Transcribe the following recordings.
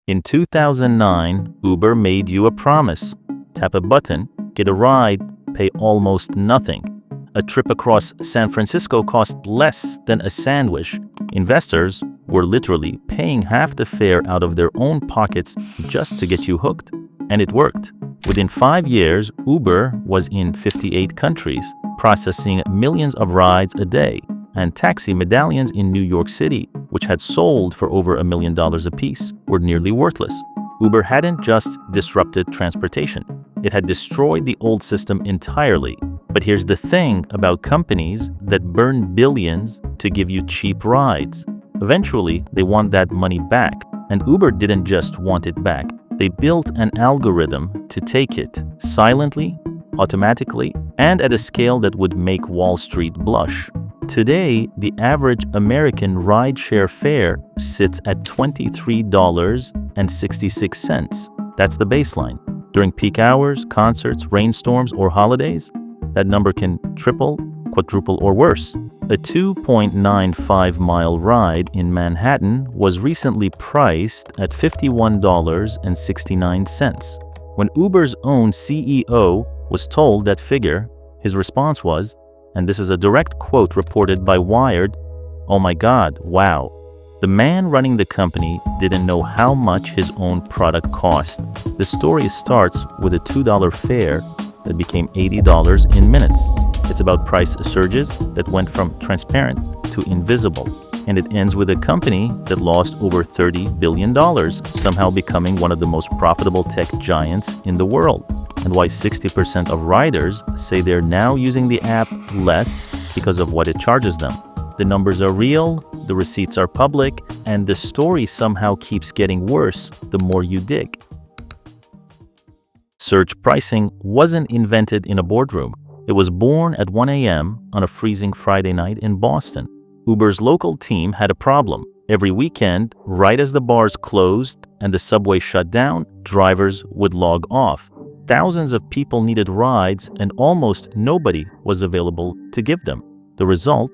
In 2009, Uber made you a promise. Tap a button, get a ride, pay almost nothing. A trip across San Francisco cost less than a sandwich. Investors were literally paying half the fare out of their own pockets just to get you hooked. And it worked. Within 5 years, Uber was in 58 countries, processing millions of rides a day, and taxi medallions in New York City, which had sold for over $1 million apiece, were nearly worthless. Uber hadn't just disrupted transportation. It had destroyed the old system entirely. But here's the thing about companies that burn billions to give you cheap rides. Eventually, they want that money back. And Uber didn't just want it back. They built an algorithm to take it silently, automatically, and at a scale that would make Wall Street blush. Today, the average American rideshare fare sits at $23.66. That's the baseline. During peak hours, concerts, rainstorms, or holidays, that number can triple, quadruple, or worse. A 2.95-mile ride in Manhattan was recently priced at $51.69. When Uber's own CEO was told that figure, his response was, and this is a direct quote reported by Wired, "Oh my God, wow." The man running the company didn't know how much his own product cost. The story starts with a $2 fare that became $80 in minutes. It's about price surges that went from transparent to invisible. And it ends with a company that lost over $30 billion, somehow becoming one of the most profitable tech giants in the world. And why 60% of riders say they're now using the app less because of what it charges them. The numbers are real, the receipts are public, and the story somehow keeps getting worse the more you dig. Surge pricing wasn't invented in a boardroom. It was born at 1 a.m. on a freezing Friday night in Boston. Uber's local team had a problem. Every weekend, right as the bars closed and the subway shut down, drivers would log off. Thousands of people needed rides, and almost nobody was available to give them. The result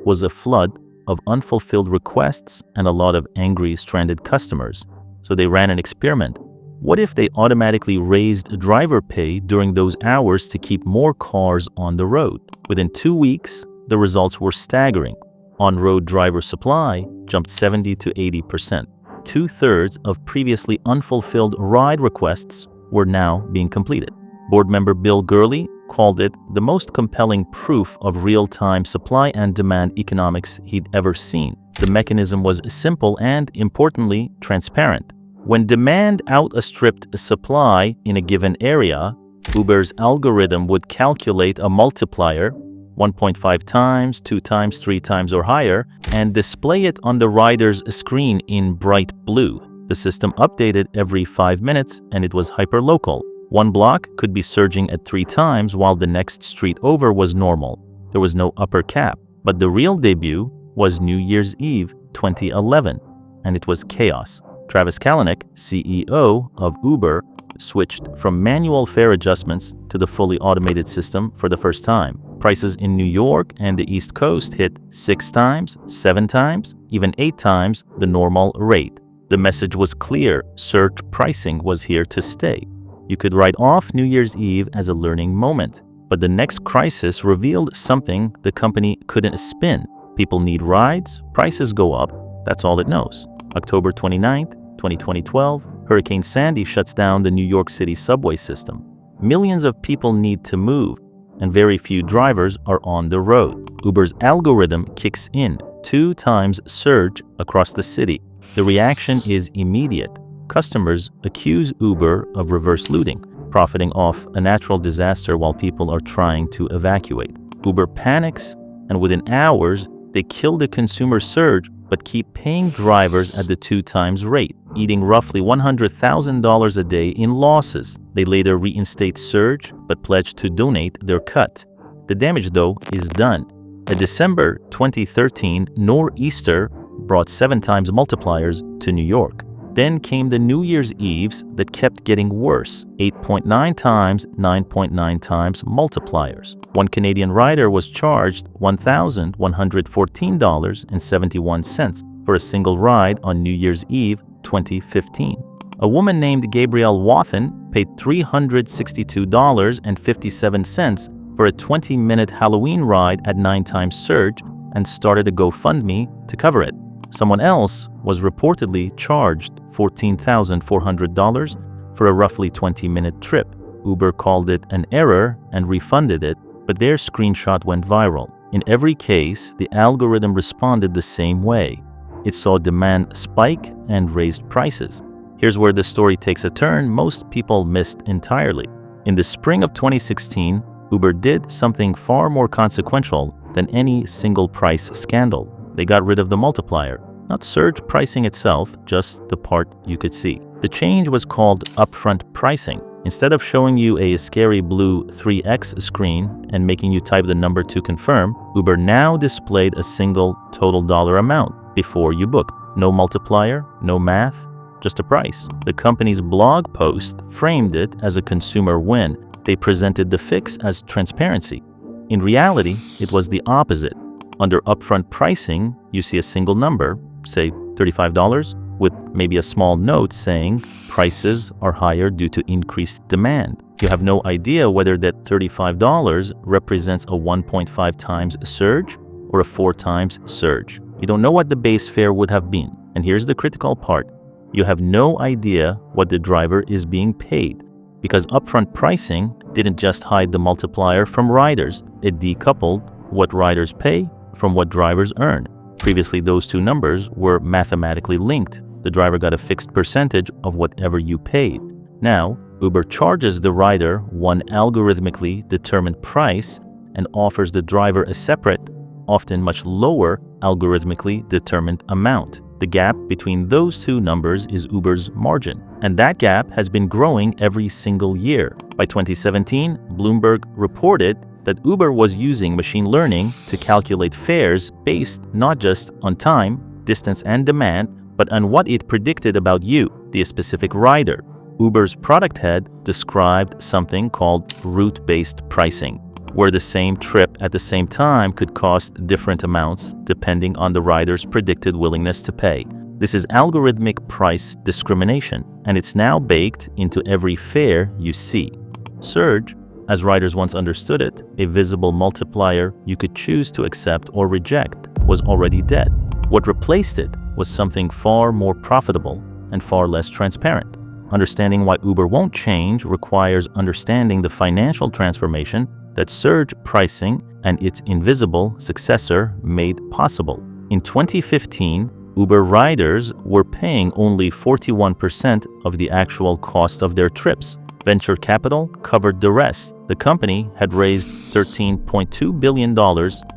was a flood of unfulfilled requests and a lot of angry, stranded customers. So they ran an experiment. What if they automatically raised driver pay during those hours to keep more cars on the road? Within 2 weeks, the results were staggering. On-road driver supply jumped 70 to 80%. 2/3 of previously unfulfilled ride requests were now being completed. Board member Bill Gurley called it the most compelling proof of real-time supply and demand economics he'd ever seen. The mechanism was simple and, importantly, transparent. When demand outstripped supply in a given area, Uber's algorithm would calculate a multiplier, 1.5 times, 2 times, 3 times, or higher, and display it on the rider's screen in bright blue. The system updated every 5 minutes, and it was hyperlocal. One block could be surging at 3 times while the next street over was normal. There was no upper cap. But the real debut was New Year's Eve 2011, and it was chaos. Travis Kalanick, CEO of Uber, switched from manual fare adjustments to the fully automated system for the first time. Prices in New York and the East Coast hit 6 times, 7 times, even 8 times the normal rate. The message was clear: surge pricing was here to stay. You could write off New Year's Eve as a learning moment. But the next crisis revealed something the company couldn't spin. People need rides, prices go up, that's all it knows. October 29, 2012, Hurricane Sandy shuts down the New York City subway system. Millions of people need to move, and very few drivers are on the road. Uber's algorithm kicks in, 2 times surge across the city. The reaction is immediate. Customers accuse Uber of reverse looting, profiting off a natural disaster while people are trying to evacuate. Uber panics, and within hours, they kill the consumer surge but keep paying drivers at the 2 times rate, eating roughly $100,000 a day in losses. They later reinstate surge but pledge to donate their cut. The damage, though, is done. A December 2013 nor'easter brought 7 times multipliers to New York. Then came the New Year's Eves that kept getting worse, 8.9 times, 9.9 times multipliers. One Canadian rider was charged $1,114.71 for a single ride on New Year's Eve 2015. A woman named Gabrielle Wathen paid $362.57 for a 20-minute Halloween ride at 9x Surge and started a GoFundMe to cover it. Someone else was reportedly charged $14,400 for a roughly 20-minute trip. Uber called it an error and refunded it, but their screenshot went viral. In every case, the algorithm responded the same way. It saw demand spike and raised prices. Here's where the story takes a turn most people missed entirely. In the spring of 2016, Uber did something far more consequential than any single price scandal. They got rid of the multiplier, not surge pricing itself, just the part you could see. The change was called upfront pricing. Instead of showing you a scary blue 3x screen and making you type the number to confirm, Uber now displayed a single total dollar amount before you booked. No multiplier, no math, just a price. The company's blog post framed it as a consumer win. They presented the fix as transparency. In reality, it was the opposite. Under upfront pricing, you see a single number, say $35, with maybe a small note saying prices are higher due to increased demand. You have no idea whether that $35 represents a 1.5 times surge or a 4 times surge. You don't know what the base fare would have been. And here's the critical part. You have no idea what the driver is being paid, because upfront pricing didn't just hide the multiplier from riders. It decoupled what riders pay from what drivers earn. Previously, those two numbers were mathematically linked. The driver got a fixed percentage of whatever you paid. Now, Uber charges the rider one algorithmically determined price and offers the driver a separate, often much lower, algorithmically determined amount. The gap between those two numbers is Uber's margin, and that gap has been growing every single year. By 2017, Bloomberg reported that Uber was using machine learning to calculate fares based not just on time, distance, and demand, but on what it predicted about you, the specific rider. Uber's product head described something called route-based pricing, where the same trip at the same time could cost different amounts depending on the rider's predicted willingness to pay. This is algorithmic price discrimination, and it's now baked into every fare you see. Surge, as riders once understood it, a visible multiplier you could choose to accept or reject, was already dead. What replaced it was something far more profitable and far less transparent. Understanding why Uber won't change requires understanding the financial transformation that surge pricing and its invisible successor made possible. In 2015, Uber riders were paying only 41% of the actual cost of their trips. Venture capital covered the rest. The company had raised $13.2 billion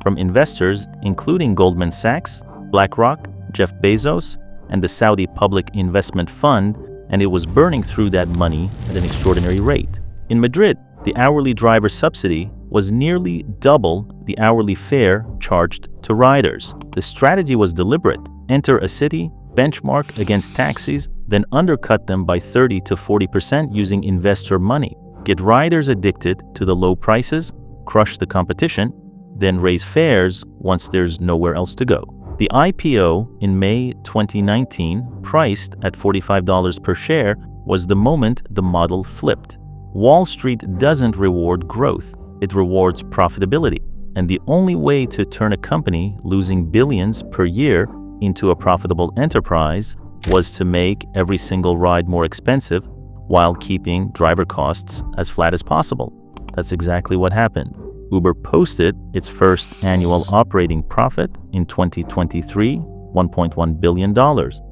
from investors including Goldman Sachs, BlackRock, Jeff Bezos, and the Saudi Public Investment Fund, and it was burning through that money at an extraordinary rate. In Madrid, the hourly driver subsidy was nearly double the hourly fare charged to riders. The strategy was deliberate. Enter a city, benchmark against taxis, then undercut them by 30 to 40% using investor money. Get riders addicted to the low prices, crush the competition, then raise fares once there's nowhere else to go. The IPO in May 2019, priced at $45 per share, was the moment the model flipped. Wall Street doesn't reward growth, it rewards profitability. And the only way to turn a company losing billions per year into a profitable enterprise was to make every single ride more expensive while keeping driver costs as flat as possible. That's exactly what happened. Uber posted its first annual operating profit in 2023, $1.1 billion,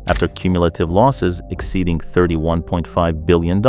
after cumulative losses exceeding $31.5 billion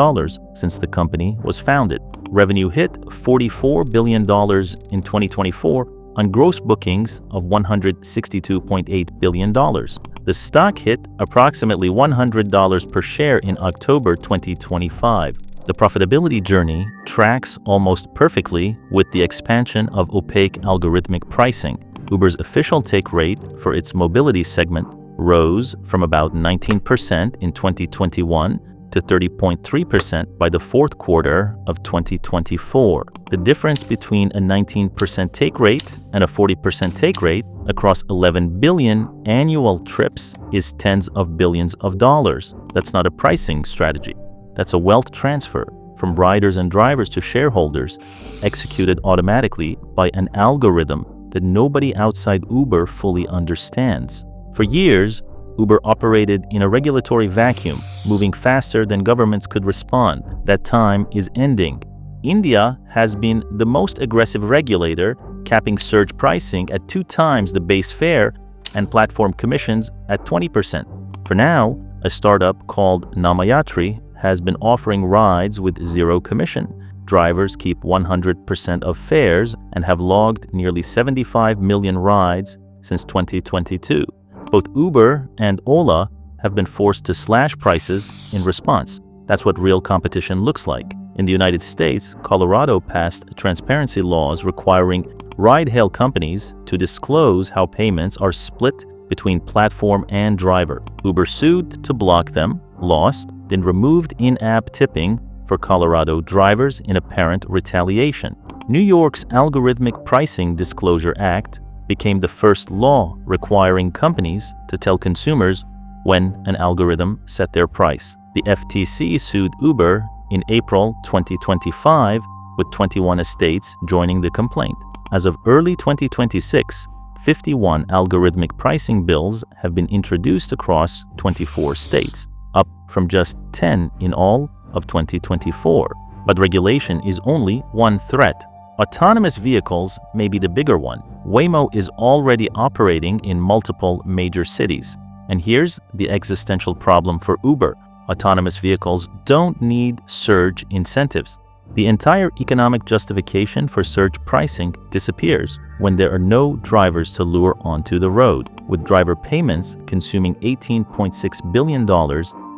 since the company was founded. Revenue hit $44 billion in 2024 on gross bookings of $162.8 billion. The stock hit approximately $100 per share in October 2025. The profitability journey tracks almost perfectly with the expansion of opaque algorithmic pricing. Uber's official take rate for its mobility segment rose from about 19% in 2021 to 30.3% by the fourth quarter of 2024. The difference between a 19% take rate and a 40% take rate across 11 billion annual trips is tens of billions of dollars. That's not a pricing strategy. That's a wealth transfer from riders and drivers to shareholders, executed automatically by an algorithm that nobody outside Uber fully understands. For years, Uber operated in a regulatory vacuum, moving faster than governments could respond. That time is ending. India has been the most aggressive regulator, capping surge pricing at 2 times the base fare and platform commissions at 20%. For now, a startup called Namayatri has been offering rides with 0 commission. Drivers keep 100% of fares and have logged nearly 75 million rides since 2022. Both Uber and Ola have been forced to slash prices in response. That's what real competition looks like. In the United States, Colorado passed transparency laws requiring ride-hail companies to disclose how payments are split between platform and driver. Uber sued to block them, lost, then removed in-app tipping for Colorado drivers in apparent retaliation. New York's Algorithmic Pricing Disclosure Act became the first law requiring companies to tell consumers when an algorithm set their price. The FTC sued Uber in April 2025, with 21 states joining the complaint. As of early 2026, 51 algorithmic pricing bills have been introduced across 24 states, up from just 10 in all of 2024. But regulation is only one threat. Autonomous vehicles may be the bigger one. Waymo is already operating in multiple major cities. And here's the existential problem for Uber. Autonomous vehicles don't need surge incentives. The entire economic justification for surge pricing disappears when there are no drivers to lure onto the road. With driver payments consuming $18.6 billion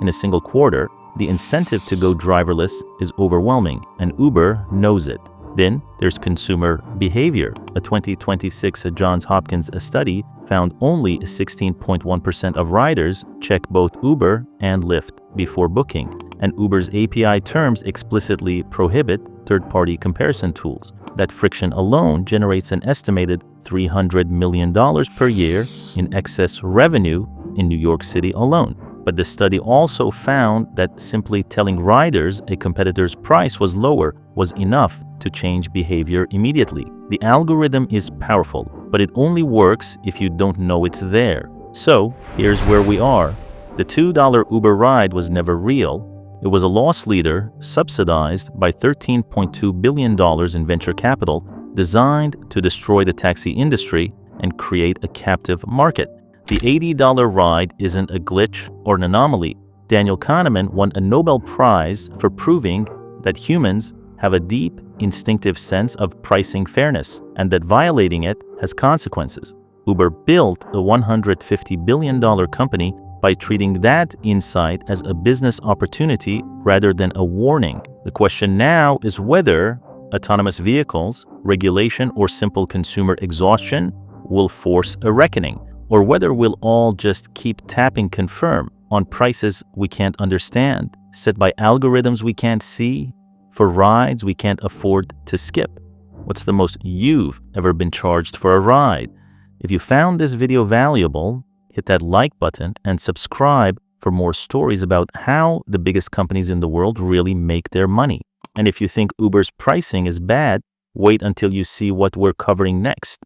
in a single quarter, the incentive to go driverless is overwhelming, and Uber knows it. Then there's consumer behavior. A 2026 Johns Hopkins study found only 16.1% of riders check both Uber and Lyft before booking, and Uber's API terms explicitly prohibit third-party comparison tools. That friction alone generates an estimated $300 million per year in excess revenue in New York City alone. But the study also found that simply telling riders a competitor's price was lower was enough to change behavior immediately. The algorithm is powerful, but it only works if you don't know it's there. So, here's where we are. The $2 Uber ride was never real. It was a loss leader subsidized by $13.2 billion in venture capital designed to destroy the taxi industry and create a captive market. The $80 ride isn't a glitch or an anomaly. Daniel Kahneman won a Nobel Prize for proving that humans have a deep, instinctive sense of pricing fairness and that violating it has consequences. Uber built a $150 billion company by treating that insight as a business opportunity rather than a warning. The question now is whether autonomous vehicles, regulation, or simple consumer exhaustion will force a reckoning, or whether we'll all just keep tapping confirm on prices we can't understand, set by algorithms we can't see, for rides we can't afford to skip. What's the most you've ever been charged for a ride? If you found this video valuable, hit that like button and subscribe for more stories about how the biggest companies in the world really make their money. And if you think Uber's pricing is bad, wait until you see what we're covering next.